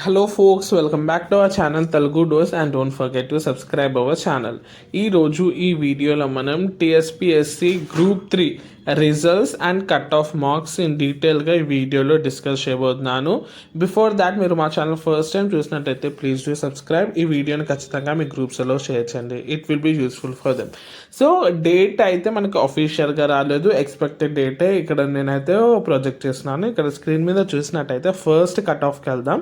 Hello folks, welcome back to our channel Telugu dose and don't forget to subscribe our channel. ఈరోజు ఈ వీడియోలో మనం TSPSC group 3 results and cut off marks in డీటెయిల్గా ఈ వీడియోలో discuss చేయబోతున్నాను. బిఫోర్ దాట్ మీరు మా ఛానల్ ఫస్ట్ టైం చూసినట్టయితే ప్లీజ్ డూ సబ్స్క్రైబ్. ఈ వీడియోని ఖచ్చితంగా మీ గ్రూప్స్లో షేర్ చేయండి, it will be useful for them. So date అయితే మనకి అఫీషియల్గా రాలేదు, ఎక్స్పెక్టెడ్ డేటే ఇక్కడ నేనైతే ప్రొజెక్ట్ చేస్తున్నాను. ఇక్కడ స్క్రీన్ మీద చూసినట్టయితే ఫస్ట్ కట్ ఆఫ్కి వెళ్దాం.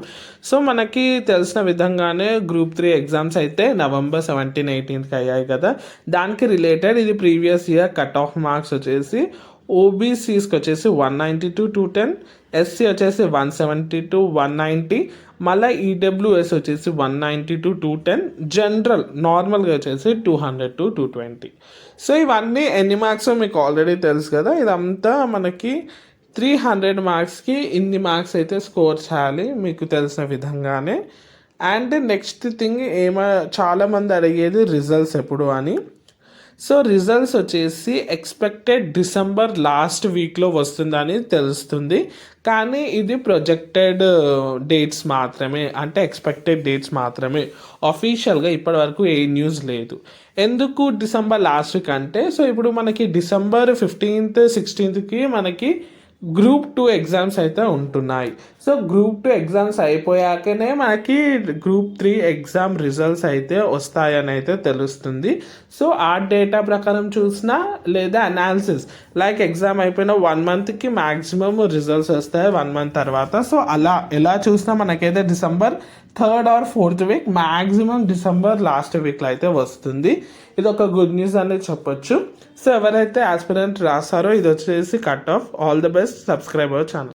సో మనకి తెలిసిన విధంగానే గ్రూప్ 3 ఎగ్జామ్స్ అయితే నవంబర్ 17, 18కి అయ్యాయి కదా. దానికి రిలేటెడ్ ఇది previous year cut off marks వచ్చేసి ఓబీసీస్కి వచ్చేసి 190 to 210, ఎస్సీ వచ్చేసి 170 to 190, మళ్ళీ ఈడబ్ల్యూఎస్ వచ్చేసి 190 to 210, జనరల్ నార్మల్గా వచ్చేసి 200 to 220. సో ఇవన్నీ ఎన్ని మార్క్స్ మీకు ఆల్రెడీ తెలుసు కదా. ఇదంతా మనకి 300 మార్క్స్కి ఇన్ని మార్క్స్ అయితే స్కోర్ చేయాలి మీకు తెలిసిన విధంగానే. అండ్ నెక్స్ట్ థింగ్ చాలామంది అడిగేది రిజల్ట్స్ ఎప్పుడు అని. సో రిజల్ట్స్ వచ్చేసి ఎక్స్పెక్టెడ్ డిసెంబర్ లాస్ట్ వీక్లో వస్తుందని తెలుస్తుంది, కానీ ఇది ప్రొజెక్టెడ్ డేట్స్ మాత్రమే, అంటే ఎక్స్పెక్టెడ్ డేట్స్ మాత్రమే. అఫీషియల్గా ఇప్పటివరకు ఏ న్యూస్ లేదు. ఎందుకు డిసెంబర్ లాస్ట్ వీక్ అంటే, సో ఇప్పుడు మనకి డిసెంబర్ 15th, 16thకి మనకి గ్రూప్ 2 ఎగ్జామ్స్ అయితే ఉంటున్నాయి. సో గ్రూప్ 2 ఎగ్జామ్స్ అయిపోయాకనే మనకి గ్రూప్ 3 ఎగ్జామ్ రిజల్ట్స్ అయితే వస్తాయని అయితే తెలుస్తుంది. సో ఆ డేటా ప్రకారం చూసినా లేదా అనాలిసిస్ లైక్ ఎగ్జామ్ అయిపోయిన 1 monthకి మ్యాక్సిమం రిజల్ట్స్ వస్తాయి 1 month తర్వాత. సో అలా ఎలా చూసినా మనకైతే December 3rd or 4th week, maximum December last వీక్లో అయితే వస్తుంది. ఇది ఒక గుడ్ న్యూస్ అనేది చెప్పొచ్చు. సో ఎవరైతే ఆస్పిరెంట్ రాస్తారో ఇది వచ్చేసి cut off. All the best, subscribe our channel.